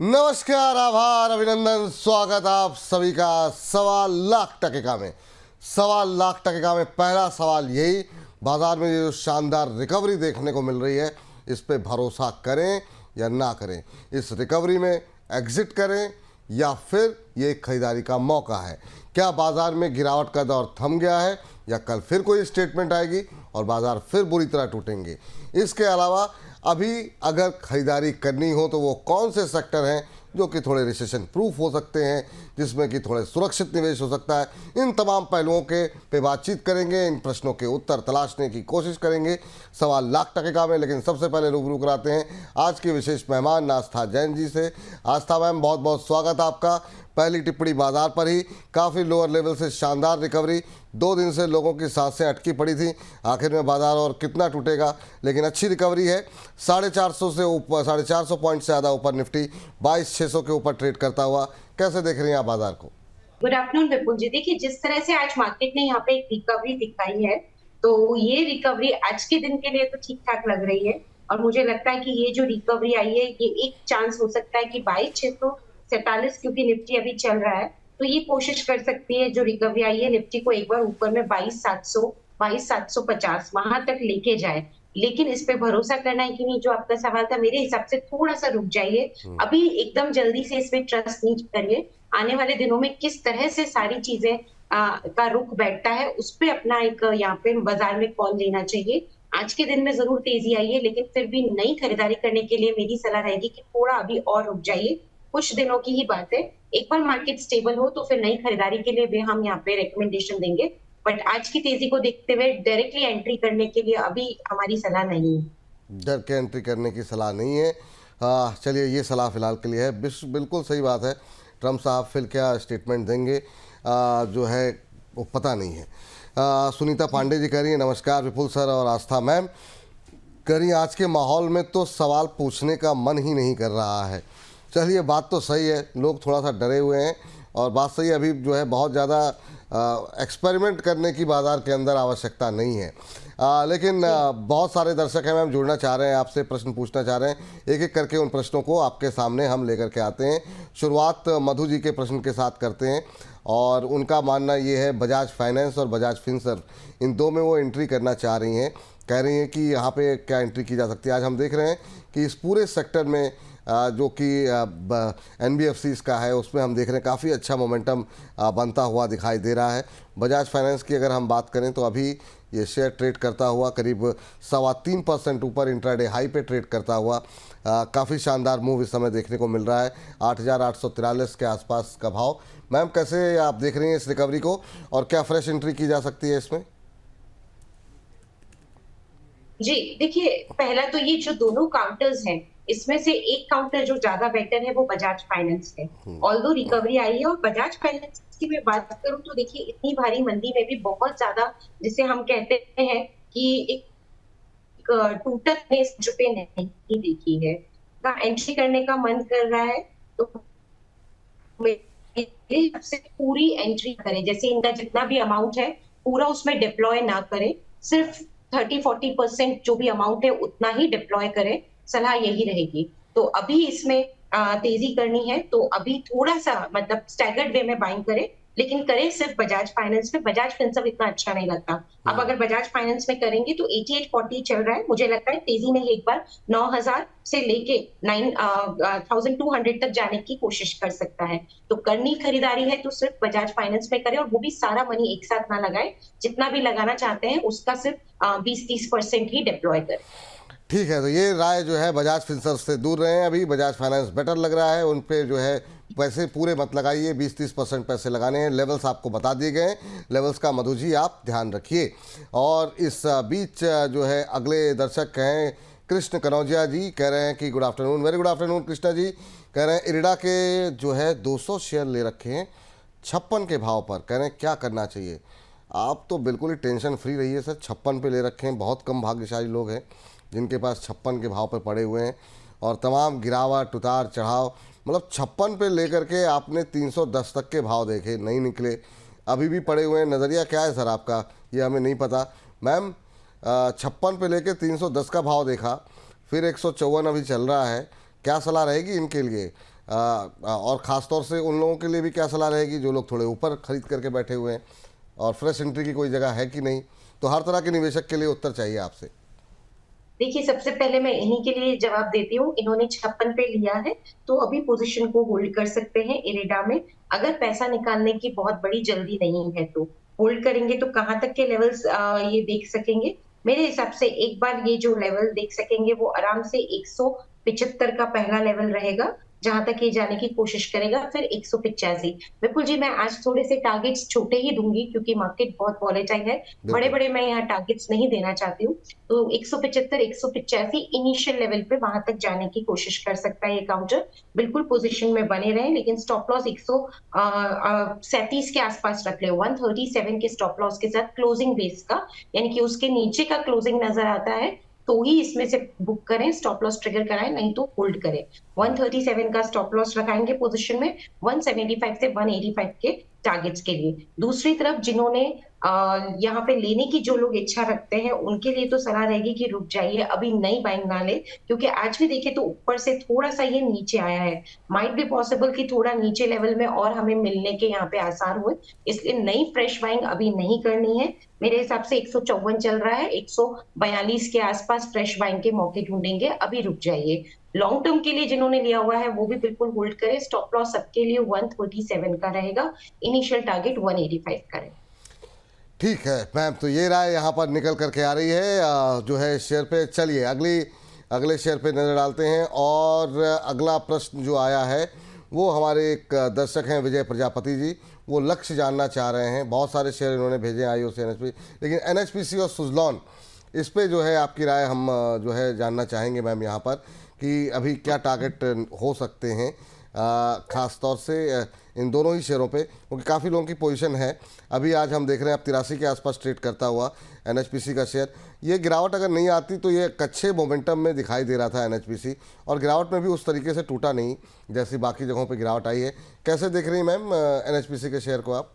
नमस्कार, आभार, अभिनंदन, स्वागत आप सभी का 1.25 लाख में। 1.25 लाख में पहला सवाल यही, बाजार में जो शानदार रिकवरी देखने को मिल रही है, इस पे भरोसा करें या ना करें, इस रिकवरी में एग्जिट करें या फिर ये खरीदारी का मौका है। क्या बाजार में गिरावट का दौर थम गया है या कल फिर कोई स्टेटमेंट आएगी और बाजार फिर बुरी तरह टूटेंगे। इसके अलावा अभी अगर खरीदारी करनी हो तो वो कौन से सेक्टर हैं जो कि थोड़े रिसेशन प्रूफ हो सकते हैं, जिसमें कि थोड़े सुरक्षित निवेश हो सकता है। इन तमाम पहलुओं के पे बातचीत करेंगे, इन प्रश्नों के उत्तर तलाशने की कोशिश करेंगे 1.25 लाख में। लेकिन सबसे पहले रूबरू कराते हैं आज के विशेष मेहमान आस्था जैन जी से। आस्था मैम, बहुत बहुत स्वागत आपका। पहली टिप्पणी बाजार पर ही, काफ़ी लोअर लेवल से शानदार रिकवरी, 2 दिन से लोगों की सांसें अटकी पड़ी थी, आखिर में बाजार और कितना टूटेगा, लेकिन अच्छी रिकवरी है। 450 से ऊपर, 450 पॉइंट से ज़्यादा ऊपर निफ्टी 22,600 के ऊपर ट्रेड करता हुआ। कैसे देख रही हैं आप बाजार को? गुड आफ्टरनून विपुल जी। देखिए, जिस तरह से आज मार्केट ने यहाँ पे एक रिकवरी दिखाई है, तो ये रिकवरी आज के दिन के लिए तो ठीक ठाक लग रही है। और मुझे लगता है कि ये जो रिकवरी आई है, ये एक चांस हो सकता है कि 22,647, क्योंकि निफ्टी अभी चल रहा है, तो ये कोशिश कर सकती है जो रिकवरी आई है निफ्टी को एक बार ऊपर में 22,700, 22,750 वहां तक लेके जाए। लेकिन इस पे भरोसा करना है कि नहीं, जो आपका सवाल था, मेरे हिसाब से थोड़ा सा रुक जाइए। अभी एकदम जल्दी से इसमें ट्रस्ट नहीं करिए। आने वाले दिनों में किस तरह से सारी चीजें का रुख बैठता है, उस पे अपना एक यहाँ पे बाजार में कॉल लेना चाहिए। आज के दिन में जरूर तेजी आई है, लेकिन फिर भी नई खरीदारी करने के लिए मेरी सलाह रहेगी कि थोड़ा अभी और रुक जाइए। कुछ दिनों की ही बात है, एक बार मार्केट स्टेबल हो तो फिर नई खरीदारी के लिए भी हम यहाँ पे रिकमेंडेशन देंगे। बट आज की तेजी को देखते हुए डायरेक्टली एंट्री करने के लिए अभी हमारी सलाह नहीं है। डर के एंट्री करने की सलाह नहीं है। चलिए, ये सलाह फिलहाल के लिए है। बिल्कुल सही बात है। ट्रम्प साहब फिर क्या स्टेटमेंट देंगे जो है वो पता नहीं है। सुनीता पांडे जी कह रही है, नमस्कार विपुल सर और आस्था मैम। कह रही आज के माहौल में तो सवाल पूछने का मन ही नहीं कर रहा है। चलिए, बात तो सही है, लोग थोड़ा सा डरे हुए हैं और बात सही है, अभी जो है बहुत ज़्यादा एक्सपेरिमेंट करने की बाजार के अंदर आवश्यकता नहीं है। लेकिन बहुत सारे दर्शक हैं मैम, जुड़ना चाह रहे हैं आपसे, प्रश्न पूछना चाह रहे हैं। एक एक करके उन प्रश्नों को आपके सामने हम लेकर के आते हैं। शुरुआत मधु जी के प्रश्न के साथ करते हैं और उनका मानना ये है बजाज फाइनेंस और बजाज फिनसर्व, इन दो में वो एंट्री करना चाह रही हैं। कह रही हैं कि यहाँ पे क्या एंट्री की जा सकती है। आज हम देख रहे हैं कि इस पूरे सेक्टर में जो कि NBFCs का है, उसमें हम देख रहे हैं काफ़ी अच्छा मोमेंटम बनता हुआ दिखाई दे रहा है। बजाज फाइनेंस की अगर हम बात करें तो अभी ये शेयर ट्रेड करता हुआ करीब 3.25% ऊपर इंट्राडे हाई पे ट्रेड करता हुआ काफ़ी शानदार मूव इस समय देखने को मिल रहा है। 8,843 के आसपास का भाव। मैम, कैसे आप देख रही हैं इस रिकवरी को और क्या फ्रेश एंट्री की जा सकती है इसमें? जी देखिए, पहला तो ये जो दोनों काउंटर्स हैं, इसमें से एक काउंटर जो ज्यादा बेटर है वो बजाज फाइनेंस है। ऑल्दो रिकवरी आई है, और बजाज फाइनेंस की मैं बात करूं तो देखिए, इतनी भारी मंदी में भी बहुत ज्यादा, जिसे हम कहते हैं कि एक टूटन जुटे नहीं देखी है का एंट्री करने का मन कर रहा है, तो मेरे हिसाब से पूरी एंट्री करें। जैसे इनका जितना भी अमाउंट है पूरा उसमें डिप्लॉय ना करें, सिर्फ 30-40% जो भी अमाउंट है उतना ही डिप्लॉय करें। सलाह यही रहेगी। तो अभी इसमें तेजी करनी है तो अभी थोड़ा सा मतलब स्टैगर्ड वे में बाइंग करें, लेकिन करें सिर्फ बजाज फाइनेंस में। बजाज फिनसर्व इतना अच्छा नहीं लगता। अब अगर बजाज फाइनेंस में करेंगे तो 8840 चल रहा है, मुझे लगता है तेजी में एक बार 9,000 से लेके 9,200 तक जाने की कोशिश कर सकता है। तो करनी खरीदारी है तो सिर्फ बजाज फाइनेंस में करें, और वो भी सारा मनी एक साथ ना लगाए। जितना भी लगाना चाहते हैं उसका सिर्फ 20-30% ही डिप्लॉय करें। ठीक है, तो ये राय जो है बजाज फिनसर्व से दूर रहे हैं। अभी बजाज फाइनेंस बेटर लग रहा है, उन पे जो है पैसे पूरे मत लगाइए, 20-30% पैसे लगाने हैं। लेवल्स आपको बता दिए गए हैं, लेवल्स का मधु जी आप ध्यान रखिए। और इस बीच जो है अगले दर्शक हैं कृष्ण कनौजिया जी, कह रहे हैं कि good afternoon, very good afternoon Krishna ji. कह रहे हैं इरिडा के जो है 200 शेयर ले रखे हैं 56 के भाव पर, कह रहे हैं क्या करना चाहिए। आप तो बिल्कुल ही टेंशन फ्री रहिए सर, 56 पे ले रखे हैं। बहुत कम भाग्यशाली लोग हैं जिनके पास 56 के भाव पे पड़े हुए हैं, और तमाम गिरावट उतार चढ़ाव, मतलब 56 पे लेकर के आपने 310 तक के भाव देखे, नहीं निकले, अभी भी पड़े हुए हैं। नज़रिया क्या है सर आपका, ये हमें नहीं पता। मैम, 56 पे लेके 310 का भाव देखा, फिर 154 अभी चल रहा है, क्या सलाह रहेगी इनके लिए? और ख़ास तौर से उन लोगों के लिए भी क्या सलाह रहेगी जो लोग थोड़े ऊपर खरीद करके बैठे हुए हैं और फ्रेश एंट्री की कोई जगह है कि नहीं? तो हर तरह के निवेशक के लिए उत्तर चाहिए आपसे। देखिए, सबसे पहले मैं इन्हीं के लिए जवाब देती हूँ। इन्होंने 56 पे लिया है, तो अभी पोज़ीशन को होल्ड कर सकते हैं इरेडा में। अगर पैसा निकालने की बहुत बड़ी जल्दी नहीं है तो। होल्ड करेंगे तो कहाँ तक के लेवल्स ये देख सकेंगे? मेरे हिसाब से एक बार ये जो लेवल देख सकेंगे वो आराम से 175 का पहला लेवल रहेगा, जहाँ तक ये जाने की कोशिश करेगा, फिर 185। विपुल जी, मैं आज थोड़े से टारगेट्स छोटे ही दूँगी क्योंकि मार्केट बहुत वॉलेटाइल है। बिल्कुल। बड़े-बड़े मैं यहाँ टारगेट्स नहीं देना चाहती हूँ। तो 175, 185 इनिशियल लेवल पे वहां तक जाने की कोशिश कर सकता है ये काउंटर। बिल्कुल पोजीशन में बने रहें, लेकिन स्टॉप लॉस 137 के आसपास रख ले। 137 के स्टॉप लॉस के साथ क्लोजिंग बेस का, यानी कि उसके नीचे का क्लोजिंग नजर आता है तो ही इसमें से बुक करें, स्टॉप लॉस ट्रिगर कराएं, नहीं तो होल्ड करें। 137 का स्टॉप लॉस लगाएंगे पोजीशन में, 175 से 185 के टारगेट्स के लिए। दूसरी तरफ जिन्होंने यहाँ पे लेने की जो लोग इच्छा रखते हैं, उनके लिए तो सलाह रहेगी कि रुक जाइए, अभी नई बाइंग ना लें, क्योंकि आज भी देखें तो ऊपर से थोड़ा-सा ये नीचे आया है। माइट बी पॉसिबल कि थोड़ा नीचे लेवल में और हमें मिलने के यहाँ पे आसार हुए, इसलिए नई फ्रेश बाइंग अभी नहीं करनी है। मेरे हिसाब से 154 चल रहा है, 142 के आसपास फ्रेश बाइंग के मौके ढूँढेंगे, अभी रुक जाइए। लॉन्ग टर्म के लिए जिन्होंने लिया हुआ है, वो भी बिल्कुल होल्ड करें। स्टॉप लॉस सबके लिए 137 का रहेगा, इनिशियल टारगेट 185 का रहेगा। ठीक है मैम, तो ये राय यहाँ पर निकल करके आ रही है जो है शेयर पे। चलिए अगले शेयर पे नज़र डालते हैं। और अगला प्रश्न जो आया है वो हमारे एक दर्शक हैं विजय प्रजापति जी। वो लक्ष्य जानना चाह रहे हैं। बहुत सारे शेयर इन्होंने भेजे आईओसी एनएचपी, लेकिन एनएचपीसी और सुजलॉन इस पे जो है आपकी राय हम जो है जानना चाहेंगे मैम यहाँ पर, कि अभी क्या टारगेट हो सकते हैं ख़ास तौर से इन दोनों ही शेयरों पे, क्योंकि काफ़ी लोगों की पोजीशन है। अभी आज हम देख रहे हैं अब 83 के आसपास ट्रेड करता हुआ एनएचपीसी का शेयर। ये गिरावट अगर नहीं आती तो ये एक अच्छे मोमेंटम में दिखाई दे रहा था एनएचपीसी, और गिरावट में भी उस तरीके से टूटा नहीं जैसी बाकी जगहों पे गिरावट आई है। कैसे देख रही हैं मैम एनएचपीसी के शेयर को आप?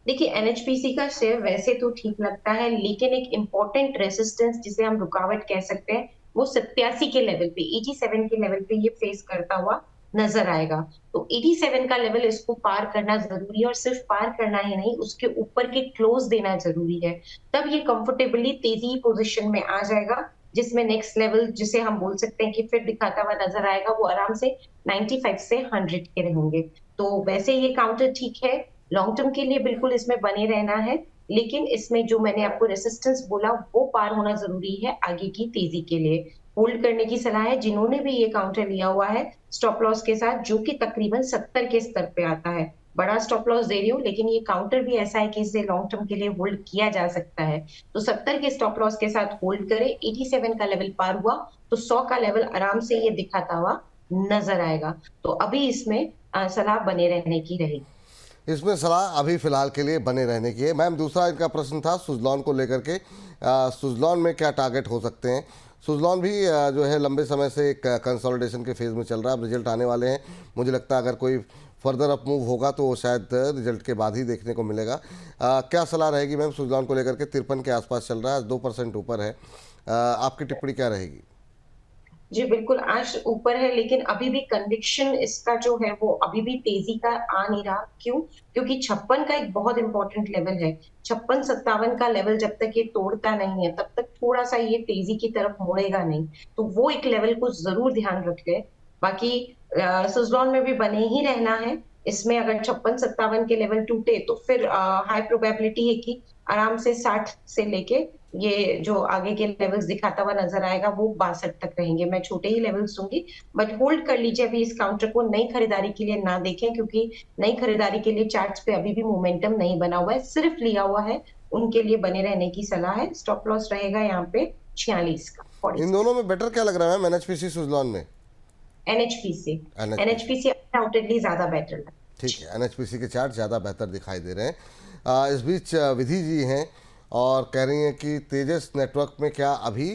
देखिए, एनएचपीसी का शेयर वैसे तो ठीक लगता है, लेकिन एक इम्पोर्टेंट रेजिस्टेंस जिसे हम रुकावट कह सकते हैं, वो 87 के लेवल पे, 87 के लेवल पे ये फेस करता हुआ नजर आएगा। तो 87 का लेवल इसको पार करना जरूरी है, और सिर्फ पार करना ही नहीं, उसके ऊपर के क्लोज देना जरूरी है। तब ये कंफर्टेबली तेजी पोजीशन में आ जाएगा, जिसमें नेक्स्ट लेवल जिसे हम बोल सकते हैं कि फिर दिखाता हुआ नजर आएगा, वो आराम से 95 से 100 के रहेंगे। तो वैसे ये काउंटर ठीक है, लॉन्ग टर्म के लिए बिल्कुल इसमें बने रहना है, लेकिन इसमें जो मैंने आपको रेसिस्टेंस बोला वो पार होना जरूरी है आगे की तेजी के लिए। होल्ड करने की सलाह है जिन्होंने भी ये काउंटर लिया हुआ है स्टॉप लॉस के साथ, जो कि तकरीबन 70 के स्तर पे आता है। बड़ा स्टॉप लॉस दे रही हूँ, लेकिन ये काउंटर भी ऐसा है कि इसे लॉन्ग टर्म के लिए होल्ड किया जा सकता है। तो 70 के स्टॉप लॉस के साथ होल्ड करें। 87 का लेवल पार हुआ तो 100 का लेवल आराम से ये दिखाता हुआ नजर आएगा। तो अभी इसमें सलाह बने रहने की रहेगी। इसमें सलाह अभी फ़िलहाल के लिए बने रहने की है। मैम दूसरा इनका प्रश्न था सुजलॉन को लेकर के, सुजलॉन में क्या टारगेट हो सकते हैं? सुजलॉन भी जो है लंबे समय से एक कंसोलिडेशन के फेज़ में चल रहा है। अब रिजल्ट आने वाले हैं, मुझे लगता है अगर कोई फर्दर अप मूव होगा तो वो शायद रिजल्ट के बाद ही देखने को मिलेगा। क्या सलाह रहेगी मैम सुजलॉन को लेकर के? 53 के आसपास चल रहा है, 2% ऊपर है। आपकी टिप्पणी क्या रहेगी? जी बिल्कुल, आज ऊपर है, लेकिन अभी भी कन्विक्शन इसका जो है वो अभी भी तेजी का आ नहीं रहा। क्यों? क्योंकि 56 का एक बहुत इंपॉर्टेंट लेवल है। 56-57 का लेवल जब तक ये तोड़ता नहीं है, तब तक थोड़ा सा ये तेजी की तरफ मुड़ेगा नहीं। तो वो एक लेवल को जरूर ध्यान रख ले। बाकी सुजलॉन में भी बने ही रहना है। इसमें अगर 56-57 के लेवल टूटे तो फिर हाई प्रोबेबिलिटी है कि आराम से 60 से लेके ये जो आगे के लेवल्स दिखाता हुआ नजर आएगा वो 62 तक रहेंगे। मैं छोटे ही लेवल्स दूंगी, बट होल्ड कर लीजिए अभी इस काउंटर को। नई खरीदारी के लिए ना देखें, क्योंकि नई खरीदारी के लिए चार्ट्स पे अभी भी मोमेंटम नहीं बना हुआ है, सिर्फ लिया हुआ है। उनके लिए बने रहने की सलाह है। स्टॉप लॉस रहेगा यहाँ पे 46 का, इन 46। दोनों में बेटर क्या लग रहा है मैम, एनएचपीसी सुजलॉन में? एनएचपीसी, एनएचपीसी, एनएचपीसी अनडाउटेडली ज्यादा बेटर है। ठीक है। एनएचपीसी के चार्ट ज़्यादा बेहतर दिखाई दे रहे हैं। इस बीच विधि जी हैं और कह रही हैं कि तेजस नेटवर्क में क्या अभी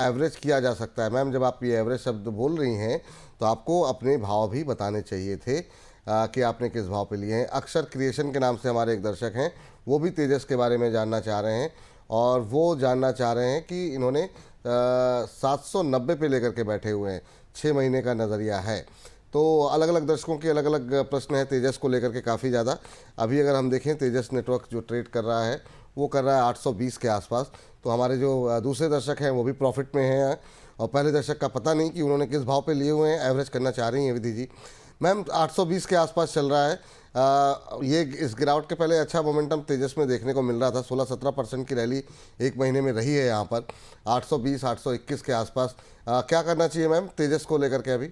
एवरेज किया जा सकता है? मैम जब आप ये एवरेज शब्द बोल रही हैं तो आपको अपने भाव भी बताने चाहिए थे कि आपने किस भाव पे लिए हैं। अक्षर क्रिएशन के नाम से हमारे एक दर्शक हैं, वो भी तेजस के बारे में जानना चाह रहे हैं, और वो जानना चाह रहे हैं कि इन्होंने 790 पे लेकर के बैठे हुए हैं, 6 महीने का नज़रिया है। तो अलग अलग दर्शकों के अलग अलग प्रश्न हैं तेजस को लेकर के काफ़ी ज़्यादा। अभी अगर हम देखें तेजस नेटवर्क जो ट्रेड कर रहा है वो कर रहा है 820 के आसपास। तो हमारे जो दूसरे दर्शक हैं वो भी प्रॉफिट में हैं, और पहले दर्शक का पता नहीं कि उन्होंने किस भाव पे लिए हुए हैं, एवरेज करना चाह रही हैं विधि जी। मैम 820 के आसपास चल रहा है। ये इस गिरावट के पहले अच्छा मोमेंटम तेजस में देखने को मिल रहा था, 16-17% की रैली एक महीने में रही है यहाँ पर 820 821 के आसपास। क्या करना चाहिए मैम तेजस को लेकर के अभी?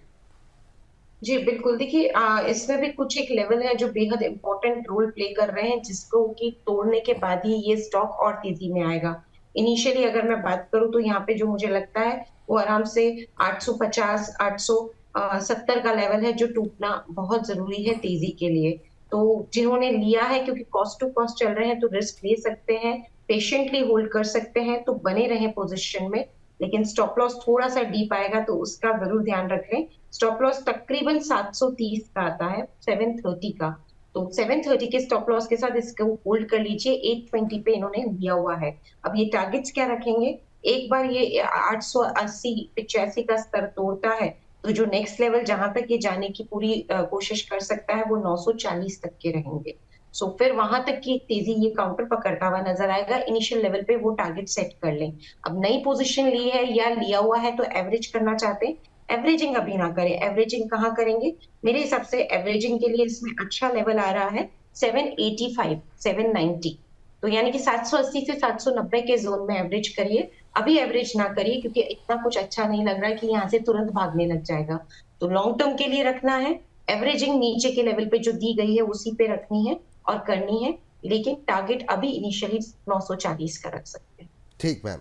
जी बिल्कुल, देखिए इसमें भी कुछ एक लेवल है जो बेहद इंपॉर्टेंट रोल प्ले कर रहे हैं, जिसको कि तोड़ने के बाद ही ये स्टॉक और तेजी में आएगा। इनिशियली अगर मैं बात करूं तो यहाँ पे जो मुझे लगता है वो आराम से 850 870 का लेवल है जो टूटना बहुत जरूरी है तेजी के लिए। तो जिन्होंने लिया है, क्योंकि कॉस्ट टू कॉस्ट चल रहे हैं, तो रिस्क ले सकते हैं, पेशेंटली होल्ड कर सकते हैं, तो बने रहे पोजिशन में। लेकिन स्टॉप लॉस थोड़ा सा डीप आएगा तो उसका जरूर ध्यान रखें। स्टॉप लॉस तकरीबन 730 का आता है, 730 का। तो 730 के स्टॉप लॉस के साथ इसको होल्ड कर लीजिए। 820 पे इन्होंने लिया हुआ है। अब ये टारगेट्स क्या रखेंगे? एक बार ये 880 85 का स्तर तोड़ता है तो जो नेक्स्ट लेवल जहां तक ये जाने की पूरी कोशिश कर सकता है वो 940 तक के रहेंगे। सो फिर वहां तक की तेजी ये काउंटर पकड़ता हुआ नजर आएगा। इनिशियल लेवल पे वो टारगेट सेट कर लें। अब नई पोजीशन ली है या लिया हुआ है तो एवरेज करना चाहते हैं, एवरेजिंग अभी ना करें। एवरेजिंग कहाँ करेंगे? मेरे हिसाब से एवरेजिंग के लिए इसमें अच्छा लेवल आ रहा है 785 790। तो यानी कि 780 से 790 के जोन में एवरेज करिए। अभी एवरेज ना करिए क्योंकि इतना कुछ अच्छा नहीं लग रहा है कि यहाँ से तुरंत भागने लग जाएगा। तो लॉन्ग टर्म के लिए रखना है। एवरेजिंग नीचे के लेवल पे जो दी गई है उसी पे रखनी है और करनी है, लेकिन टारगेट अभी इनिशियली 940 का रख सकते हैं। ठीक मैम।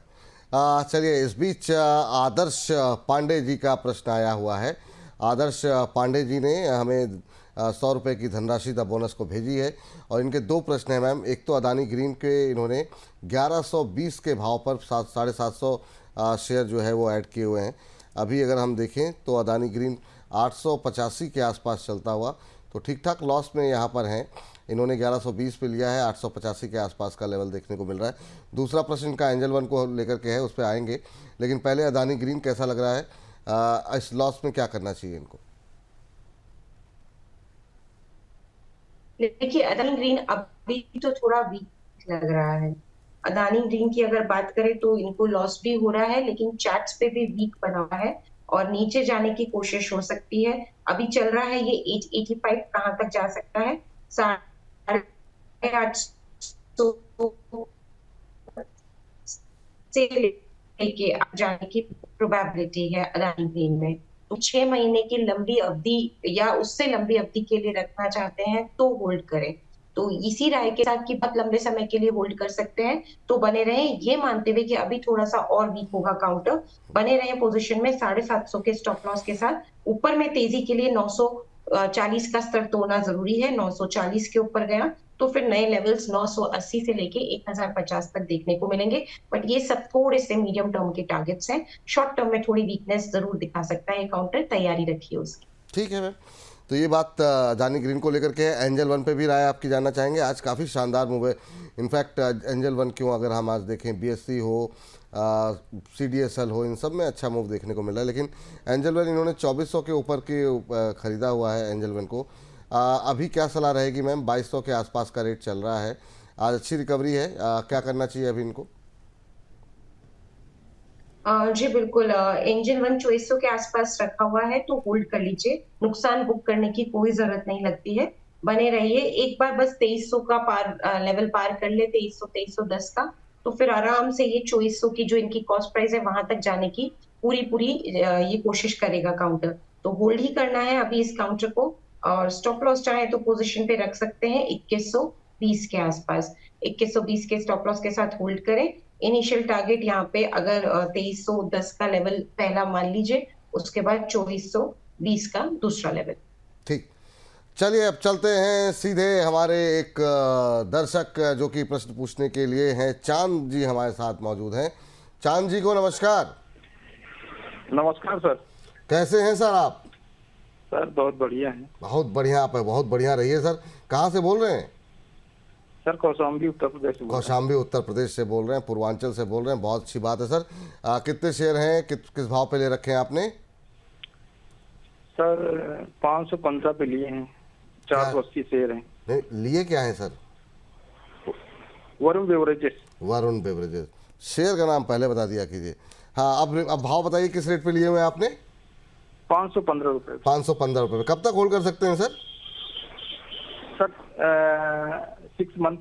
चलिए इस बीच आदर्श पांडे जी का प्रश्न आया हुआ है। आदर्श पांडे जी ने हमें 100 रुपये की धनराशि द बोनस को भेजी है, और इनके दो प्रश्न हैं मैम। एक तो अदानी ग्रीन के इन्होंने 1120 के भाव पर 750 शेयर जो है वो ऐड किए हुए हैं। अभी अगर हम देखें तो अदानी ग्रीन 885 के आसपास चलता हुआ, तो ठीक ठाक लॉस में यहाँ पर हैं। इन्होंने 1120 पे लिया है, 885 के आसपास का लेवल देखने को मिल रहा है। दूसरा प्रश्न इनका एंजल वन को लेकर के है, उस पर आएंगे, लेकिन पहले अदानी ग्रीन कैसा लग रहा है? इस लॉस में क्या करना चाहिए इनको? देखिए अदानी ग्रीन अभी तो थोड़ा वीक लग रहा है। अदानी ग्रीन की अगर बात करें तो इनको लॉस भी हो रहा है, लेकिन चार्ट्स पे भी वीक बना हुआ है और नीचे जाने की कोशिश हो सकती है। अभी चल रहा है ये 885, कहाँ तक जा सकता है? 850 से लेके जाने की प्रोबेबिलिटी है अदानी ग्रीन में। तो 6 महीने की लंबी अवधि या उससे लंबी अवधि के लिए रखना चाहते हैं तो होल्ड करें। तो इसी राय के साथ कि बहुत लंबे समय के लिए होल्ड कर सकते हैं तो बने रहे, ये मानते हुए कि अभी थोड़ा सा और वीक होगा काउंटर। बने रहे पोजीशन में 750 के स्टॉप लॉस के साथ। ऊपर में तेजी के लिए 940 का स्तर तोड़ना जरूरी है। 940 के ऊपर गया तो फिर नए लेवल्स 980 से लेके 1050 तक देखने को मिलेंगे। बट ये सब थोड़े से मीडियम टर्म के टारगेट्स हैं। शॉर्ट टर्म में थोड़ी वीकनेस जरूर दिखा सकता है काउंटर, तैयारी रखिए उसकी। ठीक है मैम। तो ये बात अदानी ग्रीन को लेकर के है। एंजल वन पे भी राय आपकी जानना चाहेंगे। आज काफ़ी शानदार मूव है। इनफैक्ट एंजल वन क्यों, अगर हम आज देखें बीएससी हो, सीडीएसएल हो, इन सब में अच्छा मूव देखने को मिल रहा है। लेकिन एंजल वन इन्होंने 2400 के ऊपर की ख़रीदा हुआ है एंजल वन को। अभी क्या सलाह रहेगी मैम? 2200 के आसपास का रेट चल रहा है, आज अच्छी रिकवरी है, क्या करना चाहिए अभी इनको? जी बिल्कुल, एंजल वन 2400 के आसपास रखा हुआ है तो होल्ड कर लीजिए। नुकसान बुक करने की कोई जरूरत नहीं लगती है, बने रहिए। एक बार बस 2300 का लेवल पार कर ले, 2300 2310 का, तो फिर आराम से ये 2400 की जो इनकी कॉस्ट प्राइस है वहां तक जाने की पूरी ये कोशिश करेगा काउंटर। तो होल्ड ही करना है अभी इस काउंटर को। और स्टॉप लॉस चाहे तो पोजिशन पे रख सकते हैं 2120 के आसपास। 2120 के स्टॉप लॉस के साथ होल्ड करें। इनिशियल टारगेट यहाँ पे अगर 2310 का लेवल पहला मान लीजिए, उसके बाद 2420 का दूसरा लेवल। ठीक, चलिए अब चलते हैं सीधे हमारे एक दर्शक जो कि प्रश्न पूछने के लिए हैं। चांद जी हमारे साथ मौजूद हैं। चांद जी को नमस्कार। नमस्कार सर। कैसे हैं सर आप? सर बहुत बढ़िया है। बहुत बढ़िया, आप बहुत बढ़िया रहिए सर। कहाँ से बोल रहे हैं? सर कौशाम्बी उत्तर प्रदेश से। कौशाम्बी उत्तर प्रदेश से बोल रहे हैं, पूर्वांचल से बोल रहे हैं, बहुत अच्छी बात है सर। कितने शेयर हैं, किस भाव पे ले रखे हैं आपने? सर 515 पे लिए हैं, 480 शेयर हैं। नहीं, लिए क्या है sir? Varun beverages. Varun beverages. Share का नाम पहले बता दिया कीजिए। हाँ, अब भाव बताइए किस रेट पे लिए हुए हैं आपने? 515 रुपए। 515 रुपये। कब तक होल्ड कर सकते हैं सर? Sir 6 month.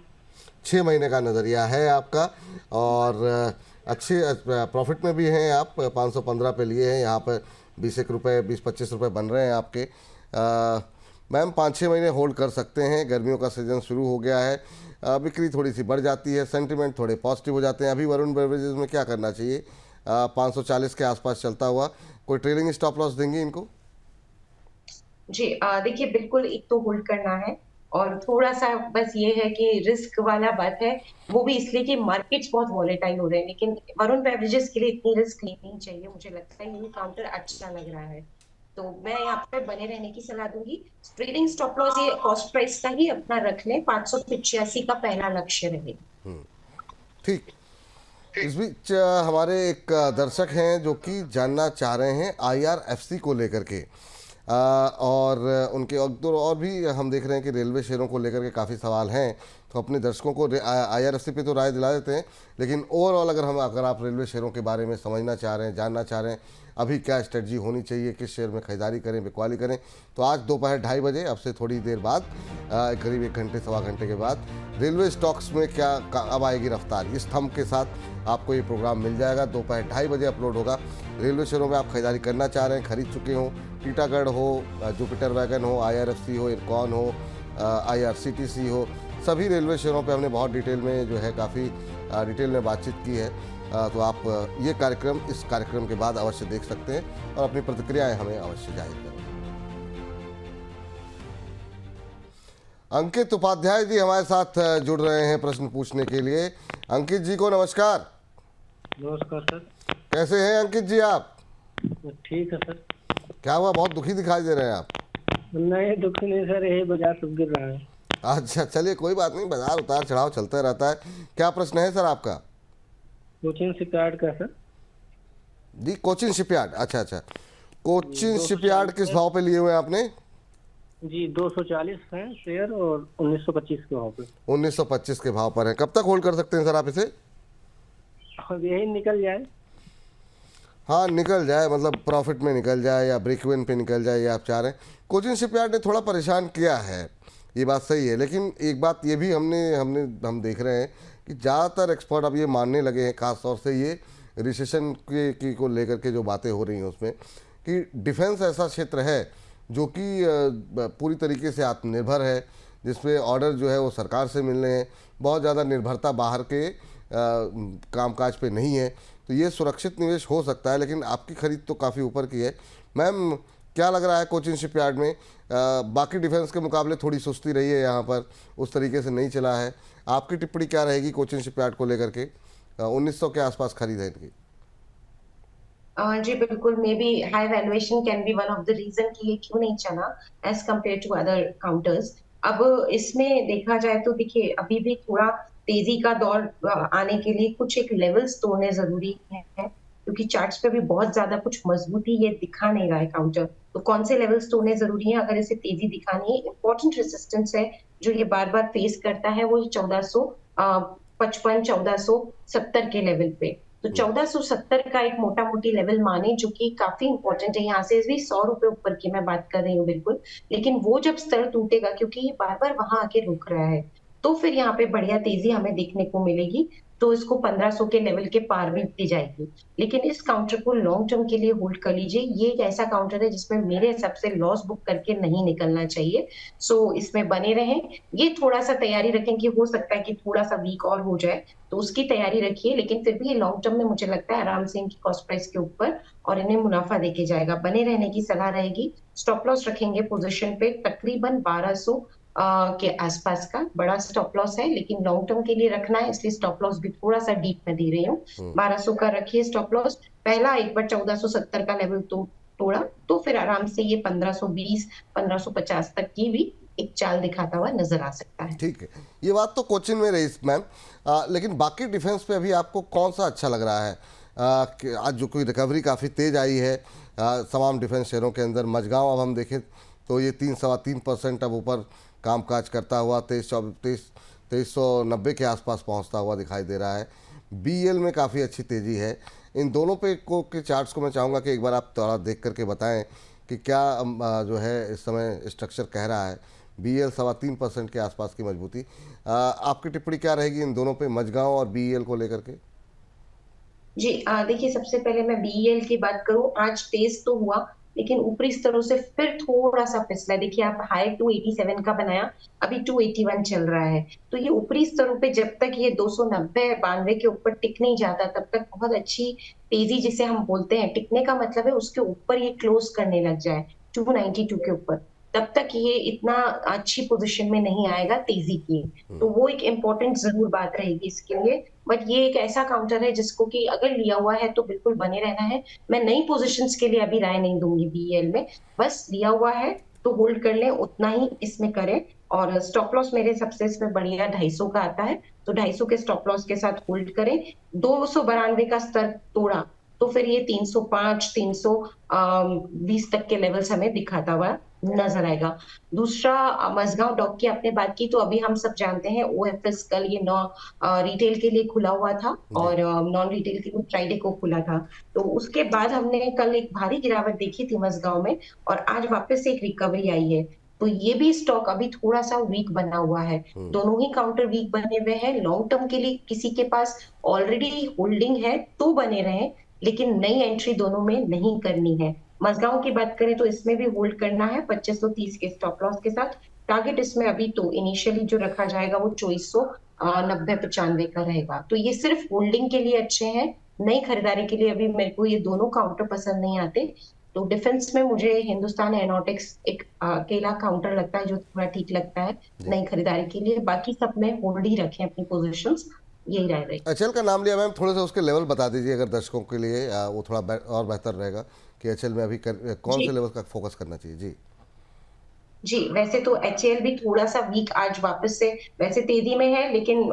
6 महीने का नज़रिया है आपका, और अच्छे प्रॉफिट में भी हैं आप। 515 पे लिए हैं, यहाँ पर 20 रुपये 20-25 रुपये बन रहे हैं आपके। मैम 5-6 महीने होल्ड कर सकते हैं। गर्मियों का सीज़न शुरू हो गया है, बिक्री थोड़ी सी बढ़ जाती है, सेंटिमेंट थोड़े पॉजिटिव हो जाते हैं। अभी वरुण बेवरेजेस में क्या करना चाहिए? 540 के आसपास चलता हुआ कोई ट्रेलिंग स्टॉप लॉस देंगे इनको? जी देखिए बिल्कुल, एक तो होल्ड करना है, और थोड़ा सा बस ये है कि रिस्क वाला बात है, वो भी इसलिए कि मार्केट्स बहुत वॉलेटाइल हो रहे हैं, लेकिन वरुण बेवरेजेस के लिए इतनी रिस्क लेनी चाहिए। मुझे लगता है ये काउंटर अच्छा लग रहा है, तो मैं यहाँ पे बने रहने की सलाह दूंगी। ट्रेडिंग स्टॉप लॉस ये कॉस्ट प्राइस का ही अपना रख लें, 585 का पहला लक्ष्य रहे। ठीक। इस बीच हमारे एक दर्शक हैं जो कि जानना चाह रहे हैं IRFC को लेकर के, और उनके और भी हम देख रहे हैं कि रेलवे शेयरों को लेकर के काफ़ी सवाल हैं। तो अपने दर्शकों को IRFC पे तो राय दिला देते हैं, लेकिन ओवरऑल अगर आप रेलवे शेयरों के बारे में समझना चाह रहे हैं, जानना चाह रहे हैं अभी क्या स्ट्रेटजी होनी चाहिए, किस शेयर में खरीदारी करें, बिकवाली करें, तो आज दोपहर 2:30 बजे, अब से थोड़ी देर बाद, करीब 1 घंटे सवा घंटे के बाद, रेलवे स्टॉक्स में क्या अब आएगी रफ्तार, इस थंब के साथ आपको ये प्रोग्राम मिल जाएगा। दोपहर 2:30 बजे अपलोड होगा। रेलवे शेयरों में आप खरीदारी करना चाह रहे हैं, खरीद चुके हों, टीटागढ़ हो, जुपिटर वैगन हो, IRFC हो, इरकॉन हो, IRCTC हो, सभी रेलवे शेयरों पे हमने बहुत डिटेल में जो है काफ़ी डिटेल में बातचीत की है। तो आप ये कार्यक्रम इस कार्यक्रम के बाद अवश्य देख सकते हैं और अपनी प्रतिक्रियाएं हमें अवश्य जाहिर करें। अंकित उपाध्याय जी हमारे साथ जुड़ रहे हैं प्रश्न पूछने के लिए। अंकित जी को नमस्कार। नमस्कार सर। कैसे हैं अंकित जी आप? ठीक है सर। क्या हुआ, बहुत दुखी दिखाई दे रहे हैं आप? नहीं दुखी नहीं सर, यही बाजार सब गिर रहा है। अच्छा, चलिए कोई बात नहीं, बाजार उतार चढ़ाव चलता रहता है। क्या प्रश्न है सर आपका? कोचिन शिपयार्ड का सर। जी, कोचिन शिपयार्ड। अच्छा, कोचिन शिपयार्ड किस भाव पे लिए हुए हैं आपने? जी 240 है शेयर, और 1925 के भाव पे। 1925 के भाव पर है। कब तक होल्ड कर सकते हैं सर आप इसे? अब यही निकल जाए। हाँ, निकल जाए, मतलब प्रॉफिट में निकल जाए या ब्रेक इवन पे निकल जाए, ये आप चाह रहे हैं। कोचिन शिपयार्ड ने थोड़ा परेशान किया है, ये बात सही है, लेकिन एक बात ये भी हम देख रहे हैं कि ज़्यादातर एक्सपर्ट अब ये मानने लगे हैं, खास तौर से ये रिसेशन की को लेकर के जो बातें हो रही हैं उसमें, कि डिफेंस ऐसा क्षेत्र है जो कि पूरी तरीके से आत्मनिर्भर है, जिसमें ऑर्डर जो है वो सरकार से मिल रहे हैं, बहुत ज़्यादा निर्भरता बाहर के कामकाज पे नहीं है, तो ये सुरक्षित निवेश हो सकता है। लेकिन आपकी खरीद तो काफ़ी ऊपर की है। मैम क्या लग रहा है कोचिन शिपयार्ड में? बाकी डिफेंस के मुकाबले थोड़ी सुस्ती रही है यहाँ पर, उस तरीके से नहीं चला है। आपकी टिप्पणी क्या रहेगी कोचिन शिपयार्ड को लेकर के? 1900 के आसपास खरीद है इनकी। जी बिल्कुल, may be high valuation can be one of the reason कि ये क्यों नहीं चला as compared to other counters. अब इसमें देखा जाए तो देखिए अभी भी थोड़ा तेजी का दौर आने के लिए कुछ एक लेवल्स तोड़ने जरूरी है, क्योंकि चार्ट्स पे भी बहुत ज्यादा कुछ मजबूती ये दिखा नहीं रहा है काउंटर। तो कौन से लेवल्स तोड़ने जरूरी है अगर इसे तेजी दिखानी है? इंपॉर्टेंट रेजिस्टेंस है जो ये बार बार फेस करता है, वो 1455 1470 के लेवल पे। तो 1470 का एक मोटा मोटी लेवल माने, जो कि काफी इंपॉर्टेंट है। यहाँ से भी 100 रुपए ऊपर की मैं बात कर रही हूँ बिल्कुल, लेकिन वो जब स्तर टूटेगा, क्योंकि ये बार बार वहां आके रुक रहा है, तो फिर यहाँ पे बढ़िया तेजी हमें देखने को मिलेगी। तो इसको 1500 के लेवल के पार भी दी जाएगी। लेकिन इस काउंटर को लॉन्ग टर्म के लिए होल्ड कर लीजिए। ये एक ऐसा काउंटर है जिसमें मेरे हिसाब से लॉस बुक करके नहीं निकलना चाहिए। सो इसमें बने रहें। ये थोड़ा सा तैयारी रखें कि हो सकता है कि थोड़ा सा वीक और हो जाए, तो उसकी तैयारी रखिए। लेकिन फिर भी ये लॉन्ग टर्म में मुझे लगता है आराम से इनकी कॉस्ट प्राइस के ऊपर और इन्हें मुनाफा देके जाएगा। बने रहने की सलाह रहेगी। स्टॉप लॉस रखेंगे पोजीशन पे तकरीबन 1200 के आसपास का बड़ा स्टॉप लॉस है, लेकिन लॉन्ग टर्म के लिए रखना है, इसलिए स्टॉप लॉस भी थोड़ा सा डीप में दे रही हूँ। 1200 का रखिए स्टॉप लॉस। पहला एक बार 1470 का लेवल तोड़ा तो फिर आराम से ये 1520 1550 तक की भी एक चाल दिखाता हुआ नजर आ सकता है। ठीक है, ये बात तो कोचिन में रही मैम, लेकिन बाकी डिफेंस पे अभी आपको कौन सा अच्छा लग रहा है? कि आज जो कोई रिकवरी काफ़ी तेज आई है, तमाम डिफेंस शेयरों के अंदर। मझगांव अब हम देखें तो ये 3-3.25% अब ऊपर कामकाज करता हुआ 2390 के आसपास पहुंचता हुआ दिखाई दे रहा है। बीएल में काफ़ी अच्छी तेज़ी है। इन दोनों पे के चार्ट्स को मैं चाहूँगा कि एक बार आप थोड़ा देख करके बताएं कि क्या जो है इस समय स्ट्रक्चर कह रहा है। बीएल 3.25% के आसपास की मजबूती, आपकी टिप्पणी क्या रहेगी इन दोनों पे, मझगांव और बीएल को लेकर के? जी देखिए, सबसे पहले मैं बीईएल की बात करूं, आज तेज तो हुआ लेकिन ऊपरी स्तरों से फिर थोड़ा सा फिसला। देखिए, आप हाई 287 का बनाया, अभी 281 चल रहा है। तो ये ऊपरी स्तरों पे जब तक ये 290-92 के ऊपर टिक नहीं जाता तब तक बहुत अच्छी तेजी जिसे हम बोलते हैं, टिकने का मतलब है उसके ऊपर ये क्लोज करने लग जाए 292 के ऊपर, तब तक ये इतना अच्छी पोजीशन में नहीं आएगा तेजी की। तो वो एक इम्पोर्टेंट जरूर बात रहेगी इसके लिए। बट ये एक ऐसा काउंटर है जिसको कि अगर लिया हुआ है तो बिल्कुल बने रहना है। मैं नई पोजीशंस के लिए अभी राय नहीं दूंगी बीएल में, बस लिया हुआ है तो होल्ड कर लें, उतना ही इसमें करें। और स्टॉप लॉस मेरे सबसे इसमें बढ़िया 250 का आता है, तो 250 के स्टॉप लॉस के साथ होल्ड करें। 292 का स्तर तोड़ा तो फिर ये 305 320 तक के लेवल्स हमें दिखाता हुआ नजर आएगा। दूसरा, मझगांव डॉक की आपने बात की, तो अभी हम सब जानते हैं ओएफएस कल ये रिटेल के लिए खुला हुआ था और नॉन रिटेल के लिए फ्राइडे को खुला था। तो उसके बाद हमने कल एक भारी गिरावट देखी थी मझगांव में और आज वापस से एक रिकवरी आई है। तो ये भी स्टॉक अभी थोड़ा सा वीक बना हुआ है। दोनों ही काउंटर वीक बने हुए हैं। लॉन्ग टर्म के लिए किसी के पास ऑलरेडी होल्डिंग है तो बने रहे, लेकिन नई एंट्री दोनों में नहीं करनी है। मझगांव की बात करें तो इसमें भी होल्ड करना है 2530 के स्टॉप लॉस के साथ। टारगेट इसमें अभी तो इनिशियली जो रखा जाएगा वो 2490-95 का रहेगा। तो ये सिर्फ होल्डिंग के लिए अच्छे हैं, नई खरीदारी के लिए अभी मेरे को ये दोनों काउंटर पसंद नहीं आते। तो डिफेंस में मुझे हिंदुस्तान एरोनॉटिक्स एक अकेला काउंटर लगता है जो थोड़ा ठीक लगता है नई खरीदारी के लिए। बाकी सब में होल्ड ही रखें अपनी पोजीशंस, यही राय रही। एचएल का नाम लिया मैम, थोड़े से उसके लेवल बता दीजिए अगर दर्शकों के लिए, वो थोड़ा और बेहतर रहेगा कि एचएल में अभी कौन से लेवल का फोकस करना चाहिए। जी जी, वैसे तो एचएल भी थोड़ा सा वीक आज वापस से वैसे तेजी में है, लेकिन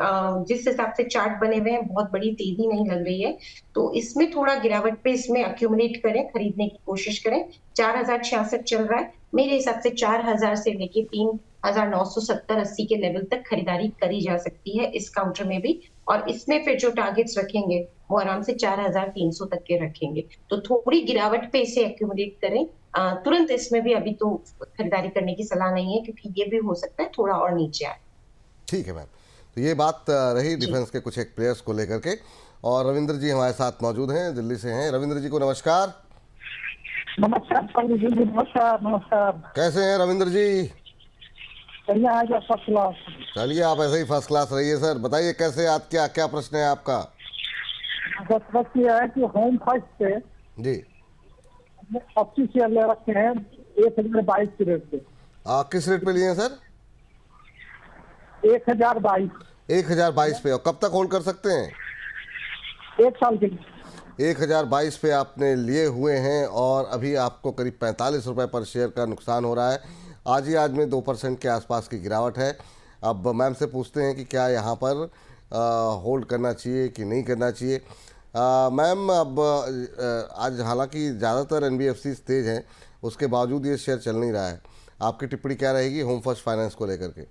जिस हिसाब से चार्ट बने हुए हैं बहुत बड़ी तेजी नहीं लग रही है। तो इसमें थोड़ा गिरावट पे इसमें अक्यूमुलेट करें, खरीदने की कोशिश करें। 4066 चल रहा है, मेरे हिसाब से 4000 से लेके 3970-80 के लेवल तक खरीदारी करी जा सकती है इस काउंटर में भी। और इसमें फिर जो टारगेट्स रखेंगे वो आराम से 4300 तक के रखेंगे। तो थोड़ी गिरावट पे इसे एक्यूमुलेट करें। तुरंत इसमें भी अभी तो खरीदारी करने की सलाह नहीं है क्योंकि ये भी हो सकता है थोड़ा और नीचे आए। ठीक है मैम, तो ये बात रही डिफेंस के कुछ एक प्लेयर्स को लेकर के। और रविंद्र जी हमारे साथ मौजूद हैं, दिल्ली से हैं। रविंद्र जी को नमस्कार। नमस्कार पंडित जी, नमस्कार नमस्कार। कैसे हैं रविंद्र जी? First class. चलिए, आप ऐसे ही फर्स्ट क्लास रहिए सर। बताइए कैसे याद किया, क्या प्रश्न है आपका? प्रश्न यह है कि होम फर्स्ट पे जी 25 शेयर ले रखे हैं 1022 के रेट पे। किस रेट पे लिए हैं सर? 1022। 1022 पे। और कब तक होल्ड कर सकते हैं? 1 साल के लिए। 1022 पे आपने लिए हुए हैं और अभी आपको करीब 45 रुपये पर शेयर का नुकसान हो रहा है। आज में 2% के आसपास की गिरावट है। अब मैम से पूछते हैं कि क्या यहाँ पर होल्ड करना चाहिए कि नहीं करना चाहिए। मैम, अब आज हालांकि ज़्यादातर एनबीएफसी तेज हैं, उसके बावजूद ये शेयर चल नहीं रहा है। आपकी टिप्पणी क्या रहेगी होम फर्स्ट फाइनेंस को लेकर के?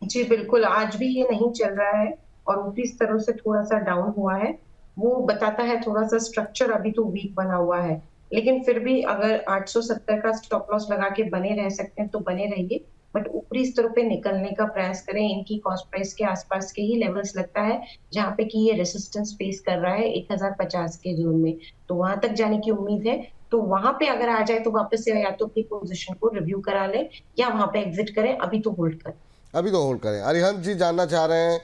जी बिल्कुल, आज भी ये नहीं चल रहा है और ऊपरी स्तरों से थोड़ा सा डाउन हुआ है। वो बताता है थोड़ा सा स्ट्रक्चर अभी तो वीक बना हुआ है, लेकिन फिर भी अगर 870 का स्टॉप लॉस लगा के बने रह सकते हैं तो बने रहिए। बट ऊपरी स्तरों पे निकलने का प्रयास करें। इनकी कॉस्ट प्राइस के आसपास के ही लेवल्स लगता है जहाँ पे कि ये रेसिस्टेंस फेस कर रहा है 1050 के जोन में, तो वहां तक जाने की उम्मीद है। तो वहां पे अगर आ जाए तो वापस से या तो अपनी पोजीशन को रिव्यू करा ले या वहां पे एग्जिट करें। अभी तो होल्ड करें। अभी तो होल्ड करें। अरिहंत जी जानना चाह रहे हैं,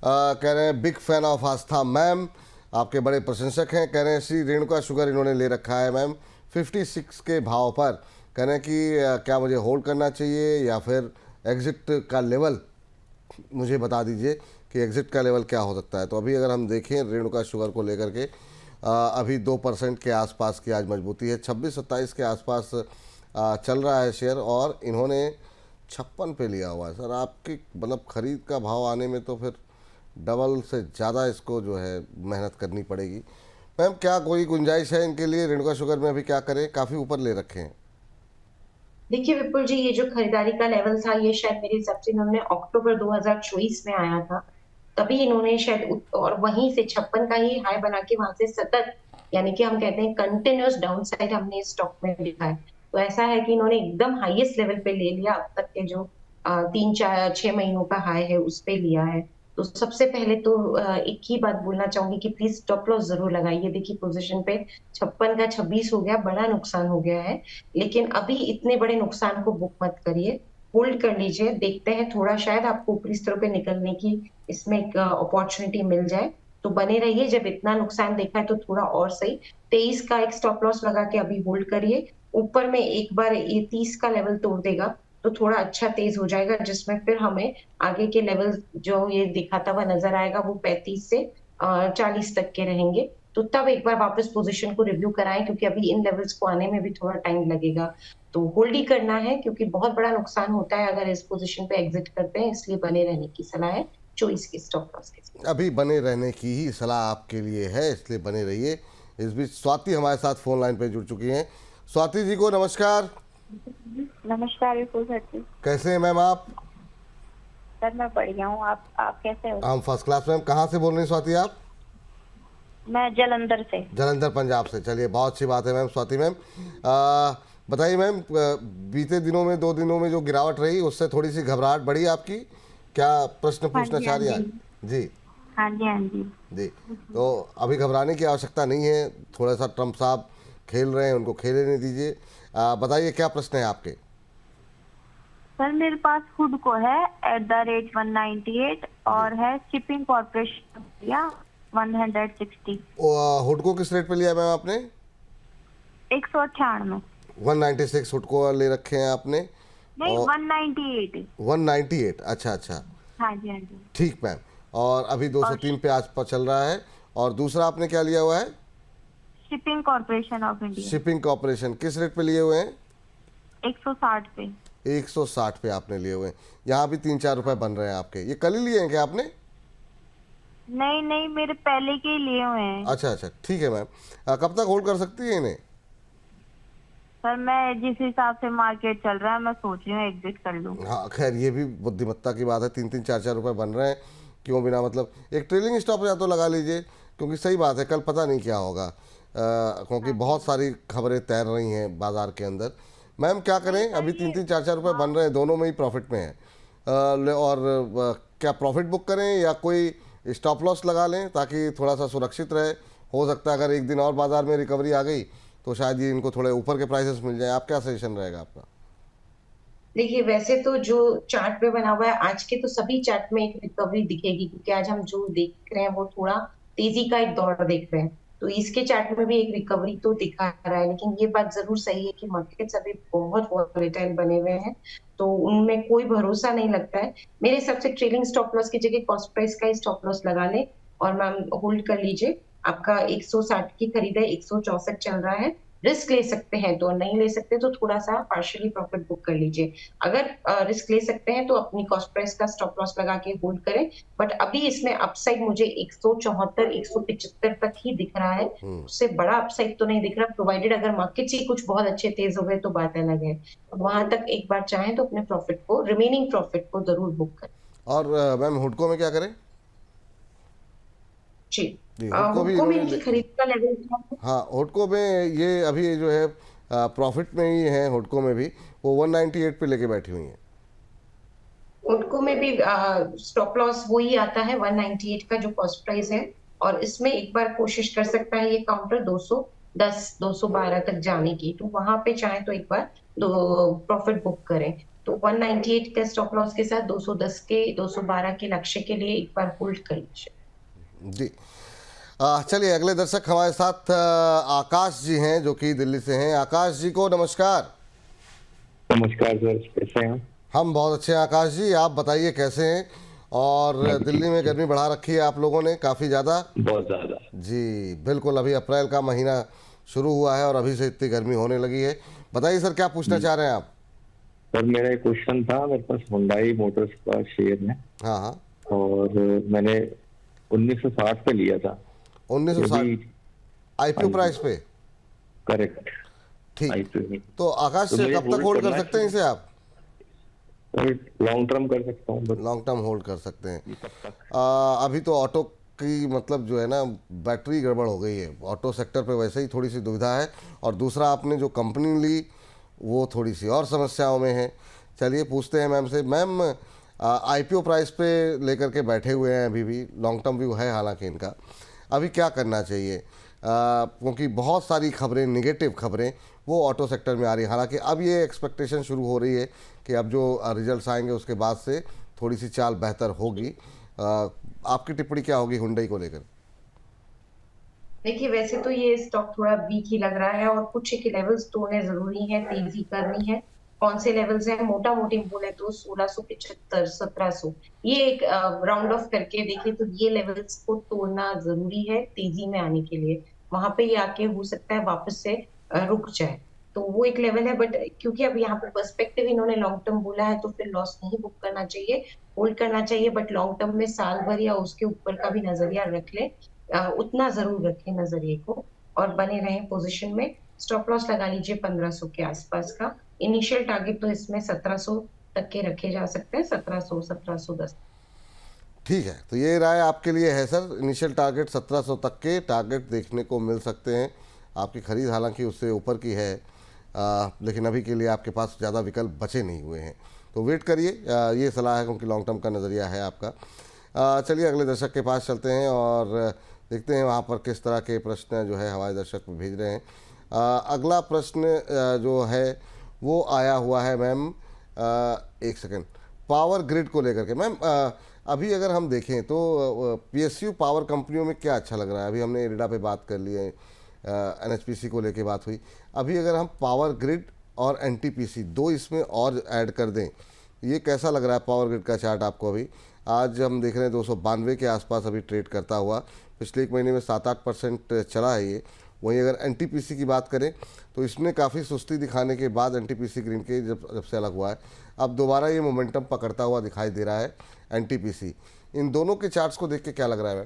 कह रहे हैं big fan of Aastha ma'am, आपके बड़े प्रशंसक हैं। कह रहे हैं श्री रेणुका शुगर इन्होंने ले रखा है मैम 56 के भाव पर। कह रहे हैं कि क्या मुझे होल्ड करना चाहिए या फिर एग्ज़िट का लेवल मुझे बता दीजिए कि एग्ज़िट का लेवल क्या हो सकता है। तो अभी अगर हम देखें रेणुका शुगर को लेकर के, अभी 2% के आसपास की आज मजबूती है। 26-27 के आसपास चल रहा है शेयर और इन्होंने 56 पे लिया हुआ है। सर आपकी मतलब ख़रीद का भाव आने में तो फिर डबल से ज़्यादा इसको जो है मेहनत करनी पड़ेगी। मैम क्या कोई गुंजाइश है इनके लिए? रेणुका शुगर में अभी क्या करें, काफ़ी ऊपर ले रखे हैं। देखिए विपुल जी, ये जो खरीदारी का लेवल था ये शायद मेरे हिसाब से इन्होंने अक्टूबर 2024 में आया था, तभी इन्होंने शायद और वहीं से 56 का ही हाई बना के वहां से सतत, यानी कि हम कहते हैं कंटिन्यूअस डाउन साइड हमने स्टॉक में देखा है। तो ऐसा है कि इन्होंने एकदम हाईएस्ट लेवल पे ले लिया, अब तक के जो 3-4-6 महीनों का हाई है उस पे लिया है। तो सबसे पहले तो एक ही बात बोलना चाहूंगी कि प्लीज स्टॉप लॉस जरूर लगाइए। देखिए पोजीशन पे 56 का 26 हो गया, बड़ा नुकसान हो गया है, लेकिन अभी इतने बड़े नुकसान को बुक मत करिए, होल्ड कर लीजिए। देखते हैं थोड़ा शायद आपको ऊपरी स्तरों पे निकलने की इसमें एक अपॉर्चुनिटी मिल जाए, तो बने रहिए। जब इतना नुकसान देखा है तो थोड़ा और सही 23 का एक स्टॉप लॉस लगा के अभी होल्ड करिए। ऊपर में एक बार ये 30 का लेवल तोड़ देगा तो थोड़ा अच्छा तेज हो जाएगा, जिसमें फिर हमें आगे के लेवल जो ये दिखाता हुआ नजर आएगा वो 35 से 40 तक के रहेंगे। तो तब एक बार वापस पोजीशन को रिव्यू कराएं, क्योंकि अभी इन लेवल्स को आने में भी थोड़ा टाइम लगेगा। तो होल्ड ही करना है, क्योंकि बहुत बड़ा नुकसान होता है अगर इस पोजीशन पे एग्जिट करते हैं, इसलिए बने रहने की सलाह है 24 के स्टॉप लॉस के साथ। अभी बने रहने की ही सलाह आपके लिए है, इसलिए बने रहिए। इस बीच स्वाति हमारे साथ फोन लाइन पे जुड़ चुकी हैं। स्वाति जी को नमस्कार। नमस्कार विपुल सर जी। कैसे हैं मैम आप? सर मैं बढ़िया हूँ, आप कैसे हो? हम फर्स्ट क्लास। मैम कहाँ से बोल रही हैं स्वाति आप? मैं जलंधर से। जलंधर पंजाब से। चलिए बहुत अच्छी बात है मैम। स्वाति मैम बताइए मैम, बीते दिनों में 2 दिनों में जो गिरावट रही उससे थोड़ी सी घबराहट बढ़ी आपकी, क्या प्रश्न पूछना चाह रही हैं आप? जी हाँ जी हाँ जी। जी। तो अभी घबराने की आवश्यकता नहीं है, थोड़ा सा ट्रम्प साहब खेल रहे हैं, उनको खेलने नहीं दीजिए। बताइए क्या प्रश्न है आपके? सर मेरे पास हुडको है @198 और है शिपिंग कॉर्पोरेशन या 160। हुडको किस रेट पे लिया मैम आपने? 198। 196 हुडको ले रखे हैं आपने? नहीं 198। 198, अच्छा अच्छा। हाँ जी हाँ जी। ठीक मैम। और अभी 203 पे आज पर चल रहा है। और दूसरा आपने क्या लिया हुआ है? Shipping corporation of India. Shipping corporation किस रेट पे लिए हुए हैं? 160 पे। 160 पे आपने लिए हुए हैं। यहाँ भी 3-4 रुपए बन रहे हैं आपके। ये कल ही लिए हैं क्या आपने? नहीं नहीं, मेरे पहले के ही लिए हुए हैं। अच्छा अच्छा ठीक है मैम। कब तक होल्ड कर सकती है इन्हें? सर मैं जिस हिसाब से मार्केट चल रहा है मैं सोच रही हूँ एग्जिट कर लूँ। हाँ खैर ये भी बुद्धिमत्ता की बात है। 3-3 4-4 रुपए बन रहे हैं, क्यों बिना मतलब एक ट्रेलिंग स्टॉप या तो लगा लीजिए, क्योंकि सही बात है कल पता नहीं क्या होगा, क्योंकि बहुत सारी खबरें तैर रही हैं बाजार के अंदर। मैम क्या करें, अभी 3-3 4-4 रुपए बन रहे हैं, दोनों में ही प्रॉफिट में है। और क्या प्रॉफिट बुक करें या कोई स्टॉप लॉस लगा लें ताकि थोड़ा सा सुरक्षित रहे? हो सकता है अगर एक दिन और बाजार में रिकवरी आ गई तो शायद ये इनको थोड़े ऊपर के प्राइसेस मिल जाए। आप क्या सजेशन रहेगा आपका? देखिए वैसे तो जो चार्ट पे बना हुआ है आज के, तो सभी चार्ट में एक रिकवरी दिखेगी, क्योंकि आज हम जो देख रहे हैं वो थोड़ा तेजी का एक दौर देख रहे हैं। तो इसके चार्ट में भी एक रिकवरी तो दिखा रहा है, लेकिन ये बात जरूर सही है कि मार्केट्स अभी बहुत वॉलेटाइल बने हुए हैं, तो उनमें कोई भरोसा नहीं लगता है। मेरे हिसाब से ट्रेलिंग स्टॉप लॉस की जगह कॉस्ट प्राइस का ही स्टॉप लॉस लगा ले और मैम होल्ड कर लीजिए। आपका 160 की खरीद है, 164 चल रहा है। रिस्क ले सकते हैं तो, नहीं ले सकते तो थोड़ा सा पार्शियली प्रॉफिट बुक कर लीजिए। अगर रिस्क ले सकते हैं तो अपनी कॉस्ट प्राइस का स्टॉप लॉस लगा के होल्ड करें। बट अभी इसमें अपसाइड मुझे 174 175 तक ही दिख रहा है, उससे बड़ा अपसाइड तो नहीं दिख रहा, प्रोवाइडेड अगर मार्केट ही कुछ बहुत अच्छे तेज हो गए तो बात अलग है। वहां तक एक बार चाहें तो अपने प्रॉफिट को, रिमेनिंग प्रॉफिट को जरूर बुक करें। और मैम हुडको में क्या करें? जी हुडको भी हुडको में इनकी खरीद का लेवल, हाँ हुडको में ये अभी जो है प्रॉफिट में ही है। हुडको में भी वो 198 पे लेके बैठी हुई हैं। हुडको में भी स्टॉप लॉस वो ही आता है 198 का जो कॉस्ट प्राइस है, और इसमें एक बार कोशिश कर सकता है ये काउंटर 210 212 तक जाने की, तो वहां पे चाहे तो एक बार प्रॉफिट बुक करें। तो 198 के स्टॉप लॉस के साथ 210 के 212 के लक्ष्य के लिए एक बार होल्ड कर लीजिए। जी चलिए अगले दर्शक हमारे साथ आकाश जी हैं जो कि दिल्ली से हैं। आकाश जी को नमस्कार। नमस्कार सर, कैसे हैं? हम बहुत अच्छे हैं आकाश जी, आप बताइए कैसे हैं? और दिल्ली में गर्मी बढ़ा रखी है आप लोगों ने काफ़ी ज़्यादा? बहुत ज़्यादा जी बिल्कुल, अभी अप्रैल का महीना शुरू हुआ है और अभी से इतनी गर्मी होने लगी है। बताइए सर क्या पूछना चाह रहे हैं आप? सर मेरा एक क्वेश्चन था, मेरे पास हुंडई मोटर्स का शेयर है। हाँ हाँ। और मैंने 1960 पे लिया था। 1960? आईपीओ प्राइस पे? करेक्ट। ठीक। आईपीओ तो आकाश तो मुझे कब तक hold होल्ड कर करना सकते हैं इसे आप? लॉन्ग टर्म कर सकता हूँ बस। लॉन्ग टर्म होल्ड कर सकते हैं। कब तक? अभी तो ऑटो की मतलब जो है ना बैटरी गड़बड़ हो गई है, ऑटो सेक्टर पे वैसे ही थोड़ी सी दुविधा है, और दूसरा आपने जो कंपनी ली वो थोड़ी सी और समस्याओं में है। चलिए पूछते हैं मैम से। मैम, आईपीओ प्राइस पे लेकर के बैठे हुए हैं, अभी भी लॉन्ग टर्म व्यू है हालांकि इनका, अभी क्या करना चाहिए? क्योंकि बहुत सारी खबरें, नेगेटिव खबरें वो ऑटो सेक्टर में आ रही है। हालांकि अब ये एक्सपेक्टेशन शुरू हो रही है कि अब जो रिजल्ट्स आएंगे उसके बाद से थोड़ी सी चाल बेहतर होगी। आपकी टिप्पणी क्या होगी हुंडई को लेकर? देखिए वैसे तो ये स्टॉक थोड़ा वीक ही लग रहा है और कुछ एक लेवल्स तोड़ने जरूरी है, तेजी करनी है। कौन से लेवल्स हैं? मोटा मोटी बोले तो 1675, 1700, ये एक राउंड ऑफ करके देखिए तो ये लेवल्स को तोड़ना जरूरी है तेजी में आने के लिए। वहां पे ये आके हो सकता है वापस से रुक जाए, तो वो एक लेवल है। बट क्योंकि अब यहाँ पे पर्सपेक्टिव इन्होंने लॉन्ग टर्म बोला है तो फिर लॉस नहीं बुक करना चाहिए, होल्ड करना चाहिए। बट लॉन्ग टर्म में साल भर या उसके ऊपर का भी नजरिया रख ले, उतना जरूर रखें नजरिए को और बने रहें पोजीशन में। स्टॉप लॉस लगा लीजिए 1500 के आसपास का। इनिशियल टारगेट तो इसमें 1700 तक के रखे जा सकते हैं, 1700, 1710। ठीक है, तो ये राय आपके लिए है सर। इनिशियल टारगेट 1700 तक के टारगेट देखने को मिल सकते हैं। आपकी खरीद हालांकि उससे ऊपर की है, लेकिन अभी के लिए आपके पास ज़्यादा विकल्प बचे नहीं हुए हैं, तो वेट करिए। ये सलाह है क्योंकि लॉन्ग टर्म का नज़रिया है आपका। चलिए अगले दर्शक के पास चलते हैं और देखते हैं वहाँ पर किस तरह के प्रश्न जो है हमारे दर्शक भेज रहे हैं। अगला प्रश्न जो है वो आया हुआ है मैम, एक सेकेंड, पावर ग्रिड को लेकर के। मैम, अभी अगर हम देखें तो पीएसयू पावर कंपनियों में क्या अच्छा लग रहा है? अभी हमने इरेडा पे बात कर ली है, एनएचपीसी को लेके बात हुई। अभी अगर हम पावर ग्रिड और एनटीपीसी दो इसमें और ऐड कर दें, ये कैसा लग रहा है पावर ग्रिड का चार्ट आपको? अभी आज हम देख रहे हैं 292 के आसपास अभी ट्रेड करता हुआ, पिछले एक महीने में 7-8% चला है ये। वहीं अगर एनटीपीसी की बात करें तो इसने काफ़ी सुस्ती दिखाने के बाद एनटीपीसी ग्रीन के जब से अलग हुआ है, अब दोबारा ये मोमेंटम पकड़ता हुआ दिखाई दे रहा है एनटीपीसी। इन दोनों के चार्ट्स को देख के क्या लग रहा है मैम?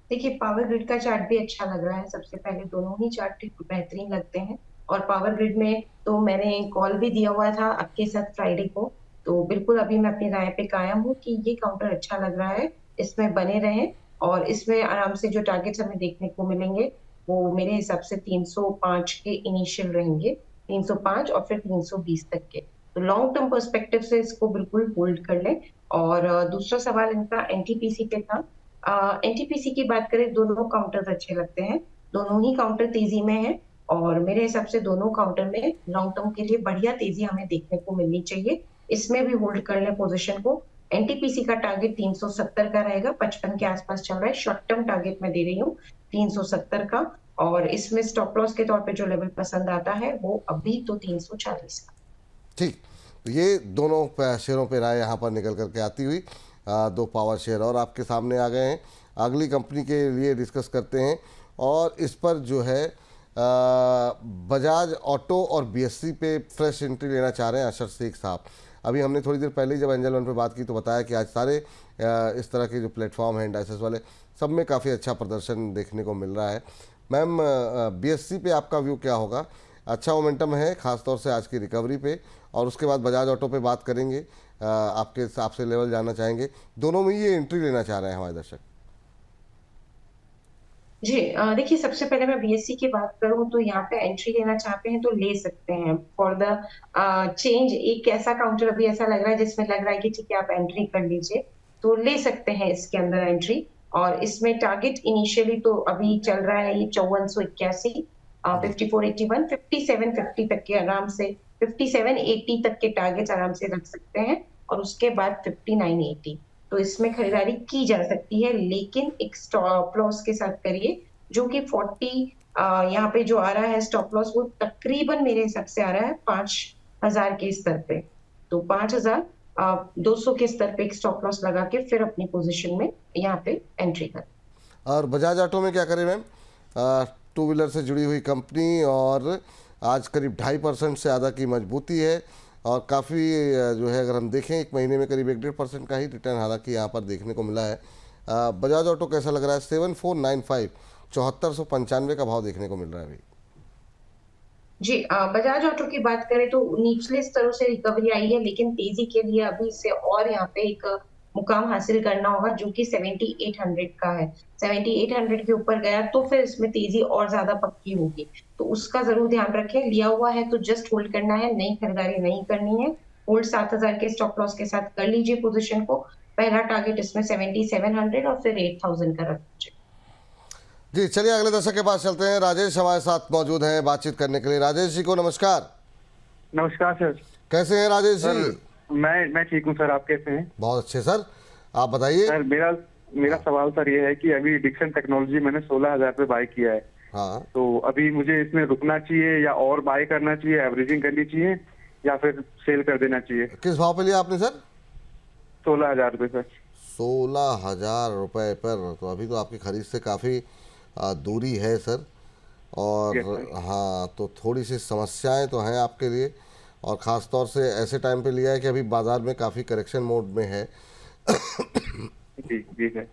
देखिए पावर ग्रिड का चार्ट भी अच्छा लग रहा है। सबसे पहले दोनों ही चार्ट बेहतरीन लगते हैं और पावर ग्रिड में तो मैंने कॉल भी दिया हुआ था आपके साथ फ्राइडे को, तो बिल्कुल अभी मैं अपनी राय पे कायम हूँ कि ये काउंटर अच्छा लग रहा है, इसमें बने रहें। और इसमें आराम से जो टारगेट्स हमें देखने को मिलेंगे वो मेरे हिसाब से 305 के इनिशियल रहेंगे, 305 और फिर 320 तक के। तो लॉन्ग टर्म पर्सपेक्टिव से इसको बिल्कुल होल्ड कर लें। और दूसरा सवाल इनका एनटीपीसी पे था। एनटीपीसी की बात करें, दोनों काउंटर्स अच्छे लगते हैं, दोनों ही काउंटर तेजी में है और मेरे हिसाब से दोनों काउंटर में लॉन्ग टर्म के लिए बढ़िया तेजी हमें देखने को मिलनी चाहिए। इसमें भी होल्ड कर लें पोजीशन को। एनटीपीसी का टारगेट 370 का रहेगा, 55 के आसपास चल रहा है। शॉर्ट टर्म टारगेट मैं दे रही हूँ 370 का, और इसमें स्टॉप लॉस के तौर पे जो लेवल पसंद आता है वो अभी तो 340 का। ठीक, तो ये दोनों शेयरों पे राय यहाँ पर निकल करके आती हुई दो पावर शेयर और आपके सामने आ गए हैं। अगली कंपनी के लिए डिस्कस करते हैं और इस पर जो है बजाज ऑटो और बीएससी पे फ्रेश एंट्री लेना चाह रहे हैं अशर शेख साहब। अभी हमने थोड़ी देर पहले जब एंजल वन पे बात की तो बताया कि आज सारे इस तरह के जो प्लेटफॉर्म हैं इंडाइसेस वाले, सब में काफ़ी अच्छा प्रदर्शन देखने को मिल रहा है। मैम, बीएससी पे आपका व्यू क्या होगा? अच्छा मोमेंटम है खासतौर से आज की रिकवरी पे, और उसके बाद बजाज ऑटो पे बात करेंगे। आपके हिसाब से लेवल जानना चाहेंगे, दोनों में ये एंट्री लेना चाह रहे हैं हमारे दर्शक। जी देखिए सबसे पहले मैं बीएससी की बात करूं तो यहाँ पे एंट्री लेना चाहते हैं तो ले सकते हैं फॉर द चेंज। एक ऐसा काउंटर अभी ऐसा लग रहा है जिसमें लग रहा है कि ठीक है आप एंट्री कर लीजिए, तो ले सकते हैं इसके अंदर एंट्री। और इसमें टारगेट इनिशियली तो अभी चल रहा है ये 5481, 5481, 5750 तक के आराम से, 5780 तक के टारगेट आराम से रख सकते हैं और उसके बाद 5980। तो इसमें खरीदारी की जा सकती है, लेकिन एक स्टॉप लॉस के साथ करिए जो कि 40 यहाँ पे जो आ रहा है स्टॉप लॉस वो तकरीबन मेरे हिसाब से आ रहा है 5000 के स्तर पे। तो 5200 के स्तर पे एक स्टॉप लॉस लगा के फिर अपनी पोजीशन में यहाँ पे एंट्री कर। और बजाज ऑटो में क्या करें मैम? टू व्हीलर से जुड़ी हुई कंपनी और आज करीब 2.5% से ज़्यादा की मजबूती है और काफ़ी जो है अगर हम देखें एक महीने में करीब 1-1.5% का ही रिटर्न हालांकि यहाँ पर देखने को मिला है। बजाज ऑटो कैसा लग रहा है? 7495, 7495 का भाव देखने को मिल रहा है अभी। जी बजाज ऑटो की बात करें तो निचले स्तरों से रिकवरी आई है, लेकिन तेजी के लिए अभी इसे और यहाँ पे एक मुकाम हासिल करना होगा जो कि 7800 का है। 7800 के ऊपर गया तो फिर इसमें तेजी और ज्यादा पक्की होगी, तो उसका जरूर ध्यान रखें। लिया हुआ है तो जस्ट होल्ड करना है, नई खरीदारी नहीं करनी है। होल्ड 7000 के स्टॉप लॉस के साथ कर लीजिए पोजीशन को। पहला टारगेट इसमें 7700 और फिर 8000 का रख लीजिए। जी चलिए अगले दर्शक के पास चलते हैं। राजेश हमारे साथ मौजूद हैं बातचीत करने के लिए। राजेश जी को नमस्कार। नमस्कार सर। कैसे हैं राजेश जी? मैं ठीक हूँ सर, आप कैसे हैं? बहुत अच्छे सर, आप बताइए। सर मेरा सवाल सर ये है कि अभी डिक्सन टेक्नोलॉजी मैंने 16,000 पे बाय किया है। हाँ, तो अभी मुझे इसमें रुकना चाहिए या और बाय करना चाहिए, एवरेजिंग करनी चाहिए या फिर सेल कर देना चाहिए? किस भाव पे लिया आपने सर? 16,000 रुपये सर। 16,000 रुपये पर, तो अभी तो आपकी खरीद से काफ़ी दूरी है सर। और हाँ, तो थोड़ी सी समस्याएं तो हैं आपके लिए, और ख़ास तौर से ऐसे टाइम पे लिया है कि अभी बाज़ार में काफ़ी करेक्शन मोड में है। जी सर।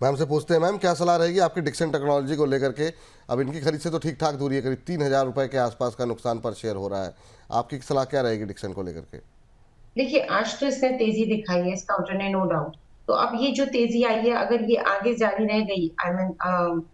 मैम से पूछते हैं, मैम क्या सलाह रहेगी आपकी डिक्सन टेक्नोलॉजी को लेकर के? अब इनकी खरीद से तो ठीक ठाक दूरी है, करीब 3,000 रुपये के आसपास का नुकसान पर शेयर हो रहा है। आपकी सलाह क्या रहेगी डिक्सन को लेकर के? देखिए आज तो इसने तेजी दिखाई है इस काउंटर ने, नो डाउट। तो अब ये जो तेजी आई है अगर ये आगे जारी रह गई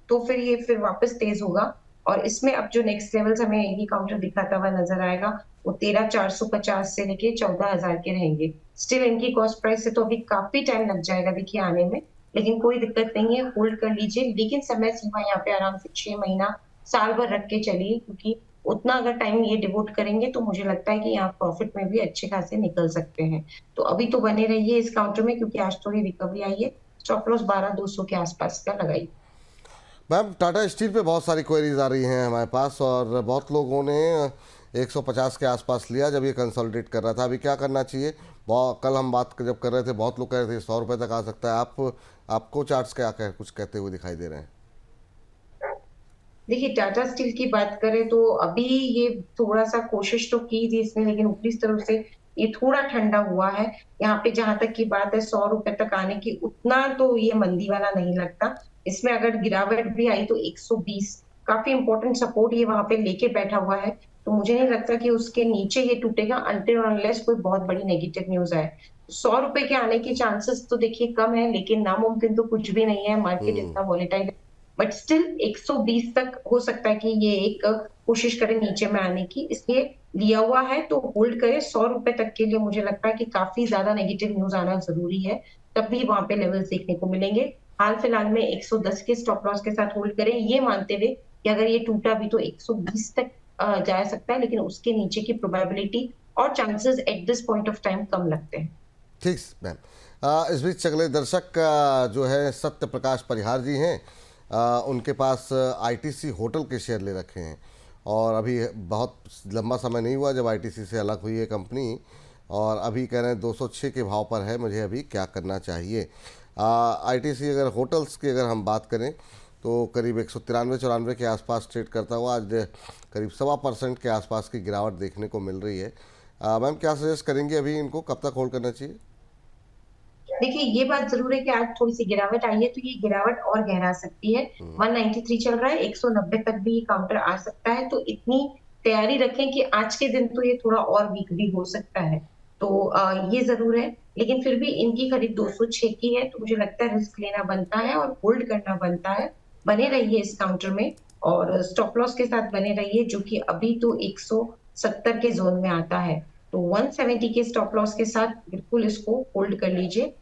तो फिर ये फिर वापस तेज होगा। और इसमें अब जो नेक्स्ट लेवल्स हमें ये काउंटर दिखाता हुआ नजर आएगा वो 13,450 से लेके 14,000 के रहेंगे। स्टिल इनकी कॉस्ट प्राइस से तो अभी काफी टाइम लग जाएगा देखिए आने में, लेकिन कोई दिक्कत नहीं है, होल्ड कर लीजिए। लेकिन समय सीमा यहाँ पे आराम से 6 महीना साल भर रख के चलिए, क्योंकि उतना अगर टाइम ये डिवोट करेंगे तो मुझे लगता है कि यहाँ प्रॉफिट में भी अच्छे खासे निकल सकते हैं। तो अभी तो बने रहिए इस काउंटर में, क्योंकि आज थोड़ी रिकवरी आई है। स्टॉप लॉस 12,200 के आसपास का लगाइए। मैम टाटा स्टील पे बहुत सारी क्वेरीज आ रही हैं हमारे पास, और बहुत लोगों ने 150 के आसपास लिया जब ये कंसोलिडेट कर रहा था। अभी क्या करना चाहिए? कल हम बात जब कर रहे थे बहुत लोग कह रहे थे 100 रुपये तक आ सकता है। आपको चार्ट्स क्या कुछ कहते हुए दिखाई दे रहे हैं? देखिए टाटा स्टील की बात करें तो अभी ये थोड़ा सा कोशिश तो की थी इसने, लेकिन ऊपरी स्तरों से ये थोड़ा ठंडा हुआ है। यहाँ पे जहां तक की बात है 100 रुपए तक आने की, उतना तो ये मंदी वाला नहीं लगता। इसमें अगर गिरावट भी आई तो 120 काफी इंपॉर्टेंट सपोर्ट ये वहां पे लेके बैठा हुआ है। तो मुझे नहीं लगता कि उसके नीचे ये टूटेगा अनटिल अनलेस कोई बहुत बड़ी नेगेटिव न्यूज आए। 100 रुपए के आने के चांसेस तो देखिए कम है, लेकिन नामुमकिन तो कुछ भी नहीं है, मार्केट इतना वॉलेटाइल है। बट स्टिल 120 तक हो सकता है कि ये एक कोशिश करे नीचे में आने की, इसलिए लिया हुआ है तो होल्ड करे। 100 रुपए तक के लिए मुझे लगता है कि काफी ज्यादा नेगेटिव न्यूज आना जरूरी है, तब भी वहां पे लेवल्स देखने को मिलेंगे। हाल फिलहाल में 110 के स्टॉप लॉस के साथ होल्ड करें, ये मानते हुए कि अगर ये टूटा भी तो 120 तक जा सकता है, लेकिन उसके नीचे की प्रोबेबिलिटी और chances at this point of time कम लगते हैं। ठीक मैम। इस बीच अगले दर्शक जो है सत्य प्रकाश परिहार जी हैं, उनके पास आईटीसी होटल के शेयर ले रखे हैं, और अभी बहुत लंबा समय नहीं हुआ जब आईटीसी से अलग हुई है कंपनी, और अभी कह रहे हैं 206 के भाव पर है, मुझे अभी क्या करना चाहिए? आईटीसी अगर होटल्स की अगर हम बात करें तो करीब 193-94 के आसपास ट्रेड करता हुआ आज करीब 1.25% के आसपास की गिरावट देखने को मिल रही है। मैम क्या सजेस्ट करेंगे अभी इनको कब तक होल्ड करना चाहिए? देखिए ये बात जरूर है कि आज थोड़ी सी गिरावट आई है, तो ये गिरावट और गहरा सकती है। 193 चल रहा है, 190 तक भी ये काउंटर आ सकता है, तो इतनी तैयारी रखें कि आज के दिन तो ये थोड़ा और वीक भी हो सकता है। तो ये जरूर है, लेकिन फिर भी इनकी खरीद 206 की है, तो मुझे लगता है रिस्क लेना बनता है और होल्ड करना बनता है। बने रहिए इस काउंटर में और स्टॉप लॉस के साथ बने रहिए, जो कि अभी तो 170 के जोन में आता है। तो 170 के स्टॉप लॉस के साथ बिल्कुल इसको होल्ड कर लीजिए।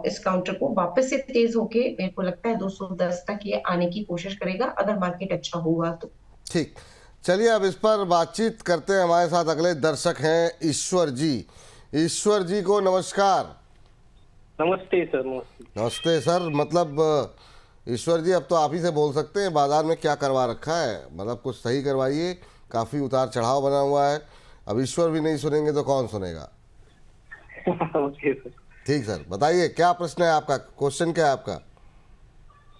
इस काउंटर को वापस से तेज होके मेरे को लगता है 210 तक ये आने की कोशिश करेगा अगर मार्केट अच्छा हुआ तो। ठीक, चलिए अब इस पर बातचीत करते हैं। हमारे साथ अगले दर्शक हैं ईश्वर जी। ईश्वर जी को नमस्कार। नमस्ते सर। नमस्ते सर। मतलब ईश्वर जी अब तो आप ही से बोल सकते हैं, बाजार में क्या करवा रखा है, मतलब कुछ सही करवाइए, काफ़ी उतार चढ़ाव बना हुआ है। अब ईश्वर भी नहीं सुनेंगे तो कौन सुनेगा? Okay sir. ठीक सर, बताइए क्या प्रश्न है आपका, क्वेश्चन क्या है आपका?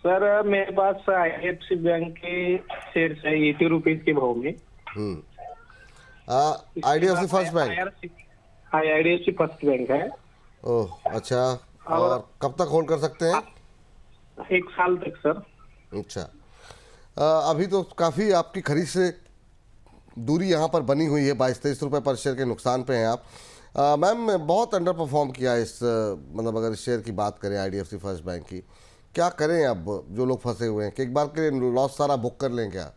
सर मेरे पास IFC बैंक के शेयर है 80 रुपीज के भाव में। IDFC first bank? हाँ IDFC फर्स्ट बैंक है। ओह अच्छा। और कब तक होल्ड कर सकते हैं? 1 साल तक सर। अच्छा, अभी तो काफ़ी आपकी खरीद से दूरी यहाँ पर बनी हुई है, 22-23 रुपये पर शेयर के नुकसान पे हैं आप। मैम, बहुत अंडर परफॉर्म किया इस मतलब अगर इस शेयर की बात करें IDFC फर्स्ट बैंक की, क्या करें अब जो लोग फंसे हुए हैं कि एक बार के लॉस सारा बुक कर लें क्या?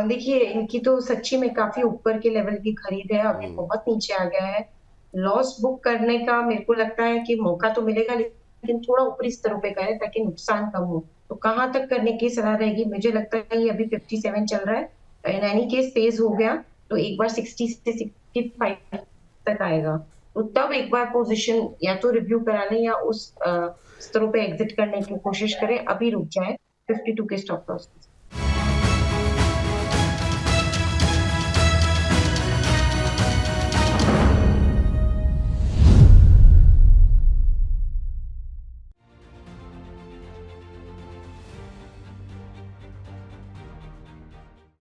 देखिए, इनकी तो सच्ची में काफी ऊपर के लेवल की खरीद है, अभी बहुत नीचे आ गया है। लॉस बुक करने का मेरे को लगता है कि मौका तो मिलेगा, लेकिन थोड़ा ऊपरी स्तरों पे करें ताकि नुकसान कम हो। तो कहाँ तक करने की सलाह रहेगी? मुझे लगता है ये अभी 57 चल रहा है, इन एनी केस तेज हो गया तो एक बार 60 से 65 तक आएगा, तो तब एक बार पोजीशन या तो रिव्यू करा लें या उस स्तरों पे एग्जिट करने की कोशिश करें। अभी रुक जाए 52 के स्टॉप लॉस के साथ।